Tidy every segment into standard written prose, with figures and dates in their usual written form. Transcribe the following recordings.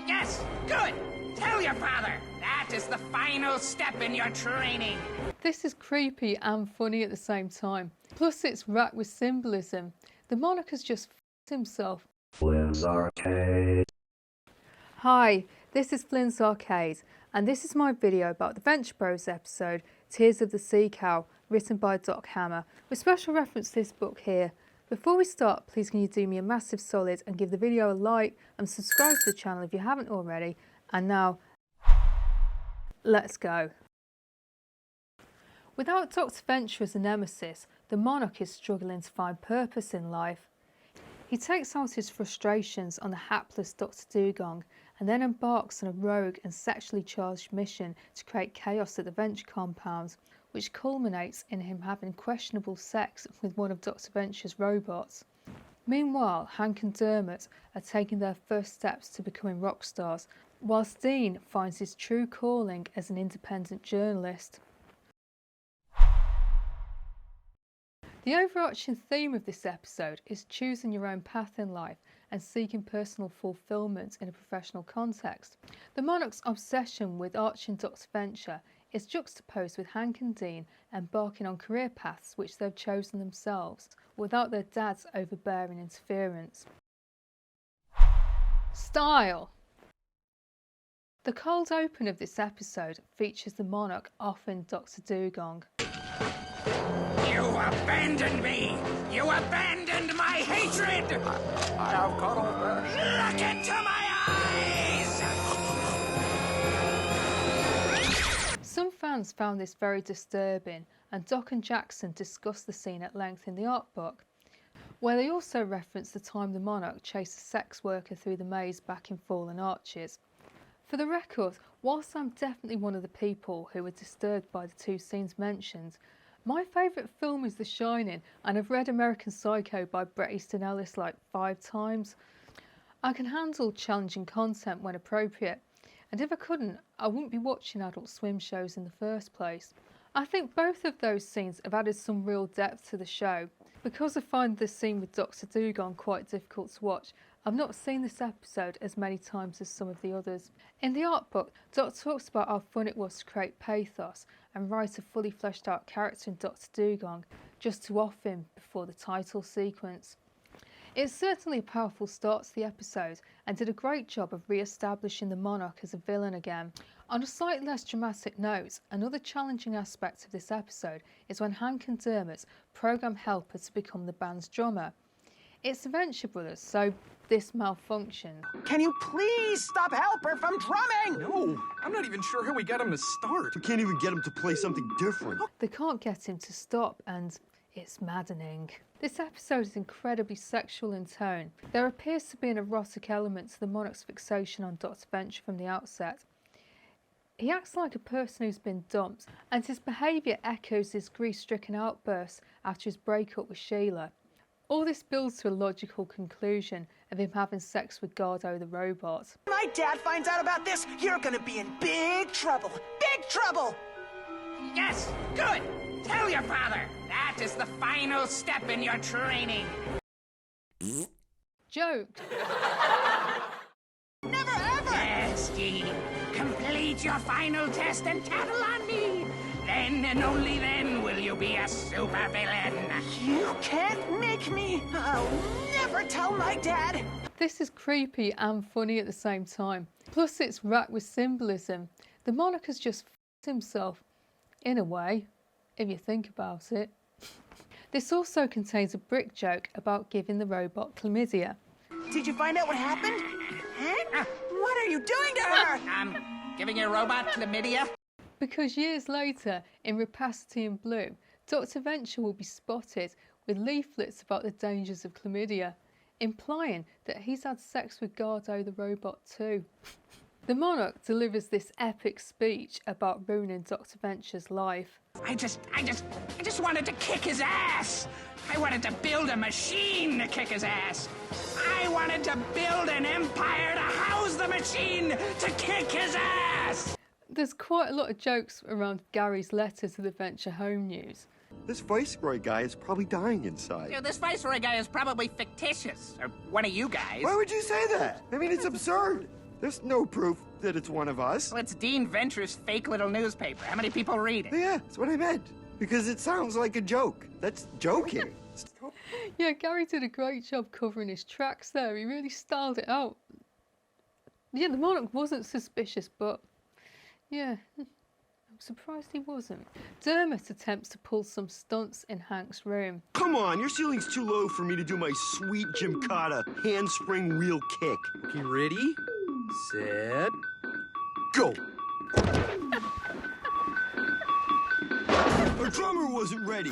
Yes, good. Tell your father. That is the final step in your training. This is creepy and funny at the same time. Plus it's racked with symbolism. The Monarch has just f***ed himself. FlynnsArcade. Hi, this is FlynnsArcade, and this is my video about the Venture Bros episode, Tears of the Sea Cow, written by Doc Hammer, with special reference to this book here. Before we start, please can you do me a massive solid and give the video a like and subscribe to the channel if you haven't already. And now, let's go. Without Dr. Venture as a nemesis, the Monarch is struggling to find purpose in life. He takes out his frustrations on the hapless Dr. Dugong and then embarks on a rogue and sexually charged mission to create chaos at the Venture compound, which culminates in him having questionable sex with one of Dr. Venture's robots. Meanwhile, Hank and Dermott are taking their first steps to becoming rock stars, whilst Dean finds his true calling as an independent journalist. The overarching theme of this episode is choosing your own path in life and seeking personal fulfillment in a professional context. The Monarch's obsession with arching Dr. Venture is juxtaposed with Hank and Dean embarking on career paths which they've chosen themselves without their dad's overbearing interference. Style. The cold open of this episode features the Monarch offering Dr. Dugong. You abandoned me! You abandoned my hatred! I have cuddled her. Look into my eyes! Some fans found this very disturbing, and Doc and Jackson discussed the scene at length in the art book, where they also reference the time the Monarch chased a sex worker through the maze back in Fallen Arches. For the record, whilst I'm definitely one of the people who were disturbed by the two scenes mentioned, my favourite film is The Shining, and I've read American Psycho by Bret Easton Ellis like 5 times. I can handle challenging content when appropriate, and if I couldn't, I wouldn't be watching Adult Swim shows in the first place. I think both of those scenes have added some real depth to the show. Because I find the scene with Dr. Dugong quite difficult to watch, I've not seen this episode as many times as some of the others. In the art book, Doc talks about how fun it was to create pathos and write a fully fleshed out character in Dr. Dugong just to off him before the title sequence. It's certainly a powerful start to the episode and did a great job of re-establishing the Monarch as a villain again. On a slightly less dramatic note, another challenging aspect of this episode is when Hank and Dermott program Helper to become the band's drummer. It's the Venture Brothers, so this malfunctioned. Can you please stop Helper from drumming? No, I'm not even sure how we got him to start. We can't even get him to play something different. They can't get him to stop, and it's maddening. This episode is incredibly sexual in tone. There appears to be an erotic element to the Monarch's fixation on Dr. Venture from the outset. He acts like a person who's been dumped, and his behaviour echoes his grief-stricken outbursts after his breakup with Sheila. All this builds to a logical conclusion of him having sex with Gardo the robot. My dad finds out about this, you're gonna be in big trouble. Big trouble! Yes, good. Tell your father. That is the final step in your training. Joke. Never ever! Yes, Dean. Complete your final test and tattle on me. Then and only then will you be a supervillain. You can't make me. I'll never tell my dad. This is creepy and funny at the same time. Plus it's racked with symbolism. The Monarch has just f***ed himself, in a way, if you think about it. This also contains a brick joke about giving the robot chlamydia. Did you find out what happened? Hank? What are you doing to her? Giving your robot chlamydia? Because years later, in Rapacity and Bloom, Dr. Venture will be spotted with leaflets about the dangers of chlamydia, implying that he's had sex with Gardo the robot too. The Monarch delivers this epic speech about ruining Dr. Venture's life. I just wanted to kick his ass. I wanted to build a machine to kick his ass. I wanted to build an empire to house the machine to kick his ass. There's quite a lot of jokes around Gary's letter to the Venture Home News. This Viceroy guy is probably dying inside. You know, this Viceroy guy is probably fictitious. Or one of you guys. Why would you say that? I mean, it's absurd. There's no proof that it's one of us. Well, it's Dean Venture's fake little newspaper. How many people read it? Yeah, that's what I meant. Because it sounds like a joke. That's joking. Yeah, Gary did a great job covering his tracks there. He really styled it out. Yeah, the Monarch wasn't suspicious, but yeah, I'm surprised he wasn't. Dermott attempts to pull some stunts in Hank's room. Come on, your ceiling's too low for me to do my sweet gymkata handspring wheel kick. Okay, ready, set, Go! Our drummer wasn't ready.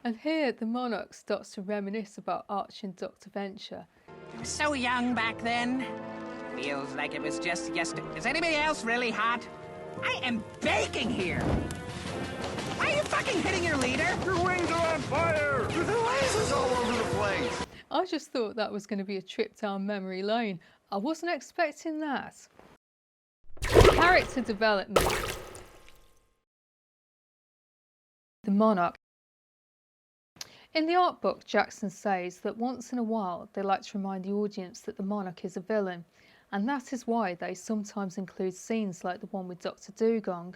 And here the Monarch starts to reminisce about Arch and Dr. Venture. I was so young back then. Feels like it was just yesterday. Is anybody else really hot? I am baking here. Why are you fucking hitting your leader? Your wings are on fire! There are lasers all over the place. I just thought that was going to be a trip down memory lane. I wasn't expecting that. Character development. The Monarch. In the art book, Jackson says that once in a while they like to remind the audience that the Monarch is a villain, and that is why they sometimes include scenes like the one with Dr. Dugong.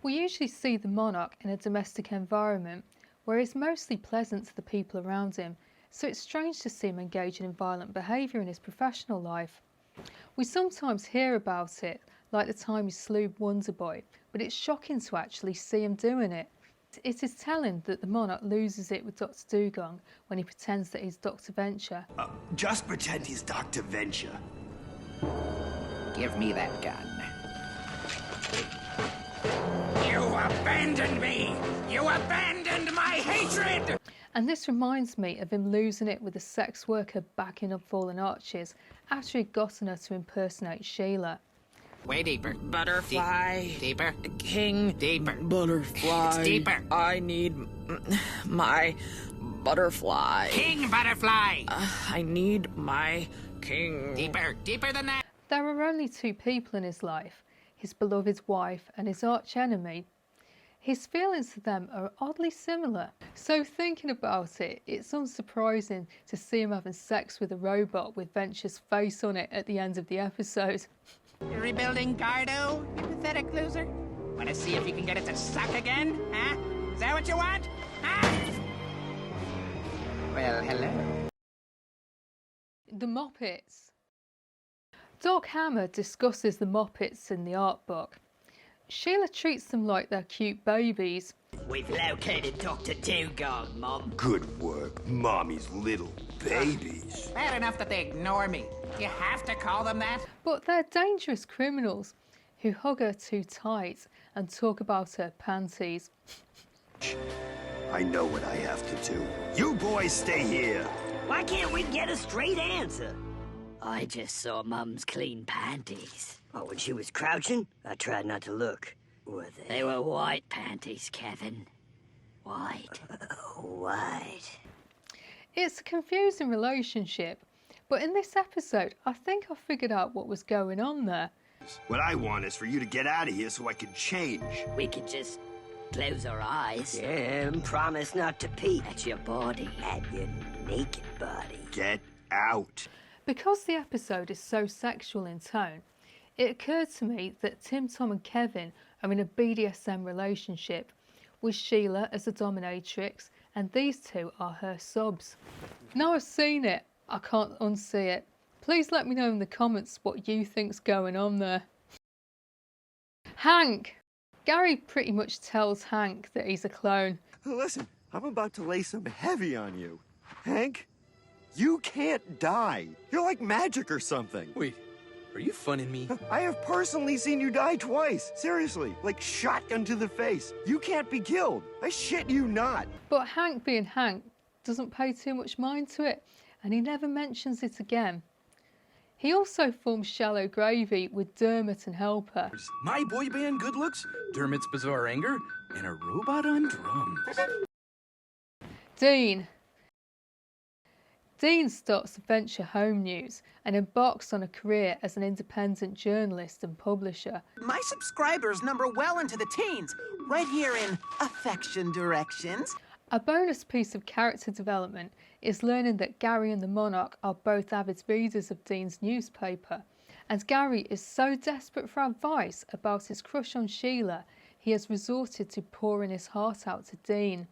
We usually see the Monarch in a domestic environment where he's mostly pleasant to the people around him, so it's strange to see him engaging in violent behaviour in his professional life. We sometimes hear about it, like the time he slew Wonder Boy, but it's shocking to actually see him doing it. It is telling that the Monarch loses it with Dr. Dugong when he pretends that he's Dr. Venture. Just pretend he's Dr. Venture. Give me that gun. You abandoned me! You abandoned my hatred! And this reminds me of him losing it with a sex worker backing up Fallen Arches after he'd gotten her to impersonate Sheila. Way deeper. Butterfly. Deeper. King. Deeper. Butterfly. It's deeper. I need my butterfly. King Butterfly! I need my king. Deeper. Deeper than that. There are only two people in his life, his beloved wife and his arch enemy. His feelings to them are oddly similar. So thinking about it, it's unsurprising to see him having sex with a robot with Venture's face on it at the end of the episode. You're rebuilding Gardo, you pathetic loser? Want to see if you can get it to suck again, huh? Is that what you want? Huh? Well, hello. The Moppets. Doc Hammer discusses the Moppets in the art book. Sheila treats them like they're cute babies. We've located Dr. Dugong, Mom. Good work, Mommy's little babies. Bad enough that they ignore me. You have to call them that? But they're dangerous criminals who hug her too tight and talk about her panties. I know what I have to do. You boys stay here. Why can't we get a straight answer? I just saw Mum's clean panties. Oh, when she was crouching? I tried not to look. Were they? They were white panties, Kevin. White. White. It's a confusing relationship, but in this episode, I think I figured out what was going on there. What I want is for you to get out of here so I can change. We could just close our eyes. Yeah, and promise not to peek at your body. At your naked body. Get out. Because the episode is so sexual in tone, it occurred to me that Tim, Tom and Kevin are in a BDSM relationship, with Sheila as a dominatrix and these two are her subs. Now I've seen it, I can't unsee it. Please let me know in the comments what you think's going on there. Hank! Gary pretty much tells Hank that he's a clone. Listen, I'm about to lay some heavy on you. Hank, you can't die. You're like magic or something. Wait, are you funning me? I have personally seen you die twice. Seriously, like shotgun to the face. You can't be killed. I shit you not. But Hank being Hank doesn't pay too much mind to it, and he never mentions it again. He also forms Shallow Gravy with Dermott and Helper. My boy band Good Looks, Dermot's Bizarre Anger, and a robot on drums. Dean. Dean starts Venture Home News and embarks on a career as an independent journalist and publisher. My subscribers number well into the teens, right here in Affection Directions. A bonus piece of character development is learning that Gary and the Monarch are both avid readers of Dean's newspaper, and Gary is so desperate for advice about his crush on Sheila, he has resorted to pouring his heart out to Dean.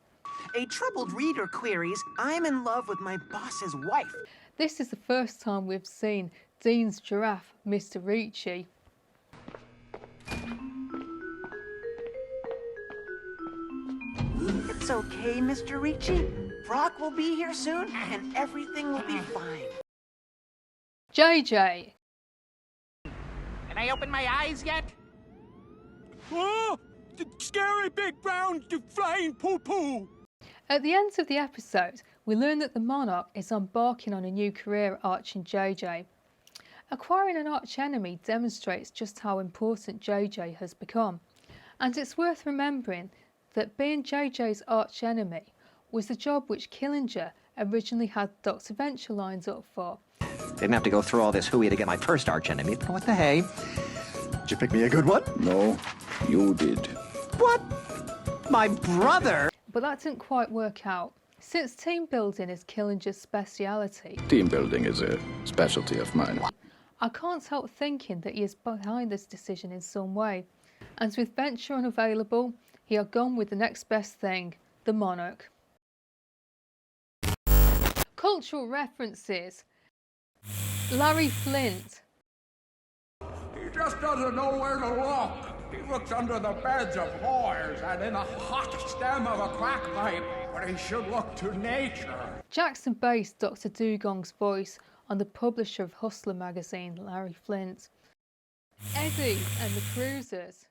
A troubled reader queries, I'm in love with my boss's wife. This is the first time we've seen Dean's giraffe, Mr. Ricci. It's okay, Mr. Ricci. Brock will be here soon, and everything will be fine. JJ. Can I open my eyes yet? Oh, the scary big brown flying poo-poo. At the end of the episode, we learn that the Monarch is embarking on a new career at arching JJ. Acquiring an arch-enemy demonstrates just how important JJ has become. And it's worth remembering that being JJ's arch-enemy was the job which Killinger originally had Dr. Venture lined up for. Didn't have to go through all this hooey to get my first archenemy, but what the hey? Did you pick me a good one? No, you did. What? My brother? But that didn't quite work out. Since team building is Killinger's speciality, Team building is a specialty of mine. I can't help thinking that he is behind this decision in some way. And with Venture unavailable, he had gone with the next best thing, the Monarch. Cultural references. Larry Flynt. He just doesn't know where to look. He looks under the beds of whores and in the hot stem of a crack pipe, where he should look to nature. Jackson based Dr. Dugong's voice on the publisher of Hustler magazine, Larry Flynt. Eddie and the Cruisers.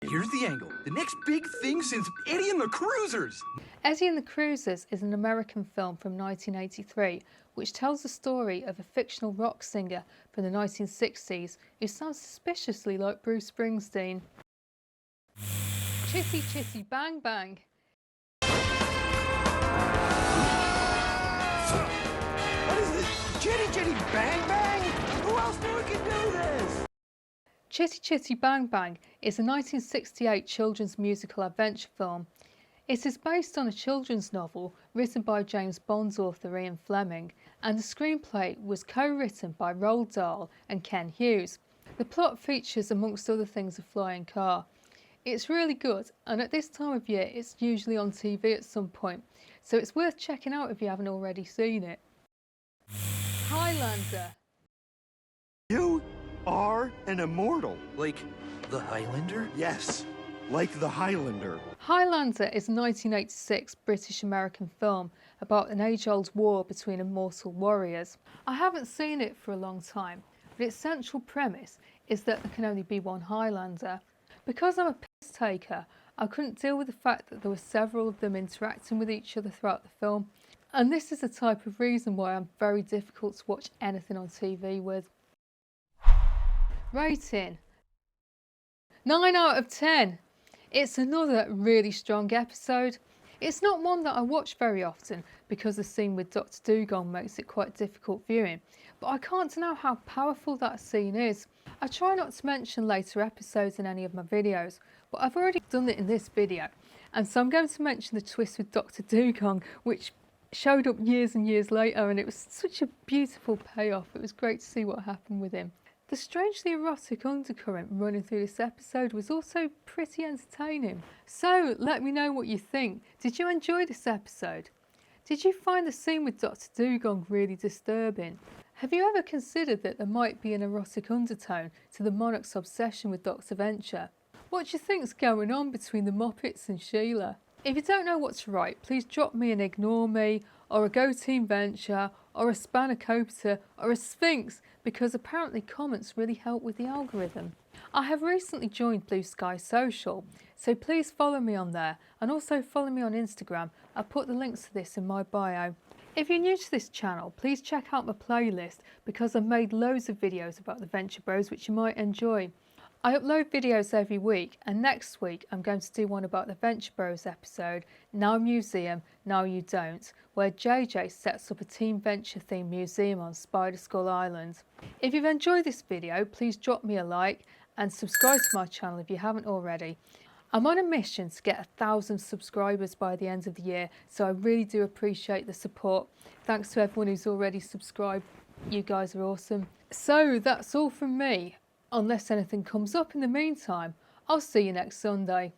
Here's the angle. The next big thing since Eddie and the Cruisers. Eddie and the Cruisers is an American film from 1983 which tells the story of a fictional rock singer from the 1960s who sounds suspiciously like Bruce Springsteen. Chitty Chitty Bang Bang. What is this? Chitty Chitty Bang Bang? Who else knew it could do this? Chitty Chitty Bang Bang is a 1968 children's musical adventure film. It is based on a children's novel written by James Bond's author Ian Fleming, and the screenplay was co-written by Roald Dahl and Ken Hughes. The plot features, amongst other things, a flying car. It's really good, and at this time of year it's usually on TV at some point, so it's worth checking out if you haven't already seen it. Highlander. You are an immortal. Like the Highlander? Yes, like the Highlander. Highlander is a 1986 British-American film about an age-old war between immortal warriors. I haven't seen it for a long time, but its central premise is that there can only be one Highlander. Because I'm a piss taker, I couldn't deal with the fact that there were several of them interacting with each other throughout the film, and this is the type of reason why I'm very difficult to watch anything on TV with. Rating 9 out of 10. It's another really strong episode. It's not one that I watch very often because the scene with Dr. Dugong makes it quite difficult viewing, but I can't deny how powerful that scene is. I try not to mention later episodes in any of my videos, but I've already done it in this video, and so I'm going to mention the twist with Dr. Dugong, which showed up years and years later, and it was such a beautiful payoff. It was great to see what happened with him. The strangely erotic undercurrent running through this episode was also pretty entertaining. So let me know what you think. Did you enjoy this episode? Did you find the scene with Dr. Dugong really disturbing? Have you ever considered that there might be an erotic undertone to the Monarch's obsession with Dr. Venture? What do you think's going on between the Muppets and Sheila? If you don't know what to write, please drop me an ignore me, or a Go Team Venture, or a spanakopter, or a sphinx, because apparently comments really help with the algorithm. I have recently joined Blue Sky Social, so please follow me on there, and also follow me on Instagram. I'll put the links to this in my bio. If you're new to this channel, please check out my playlist because I've made loads of videos about the Venture Bros which you might enjoy. I upload videos every week, and next week I'm going to do one about the Venture Bros episode, Now Museum, Now You Don't, where JJ sets up a Team Venture themed museum on Spider Skull Island. If you've enjoyed this video, please drop me a like and subscribe to my channel if you haven't already. I'm on a mission to get 1,000 subscribers by the end of the year, so I really do appreciate the support. Thanks to everyone who's already subscribed. You guys are awesome. So that's all from me. Unless anything comes up in the meantime, I'll see you next Sunday.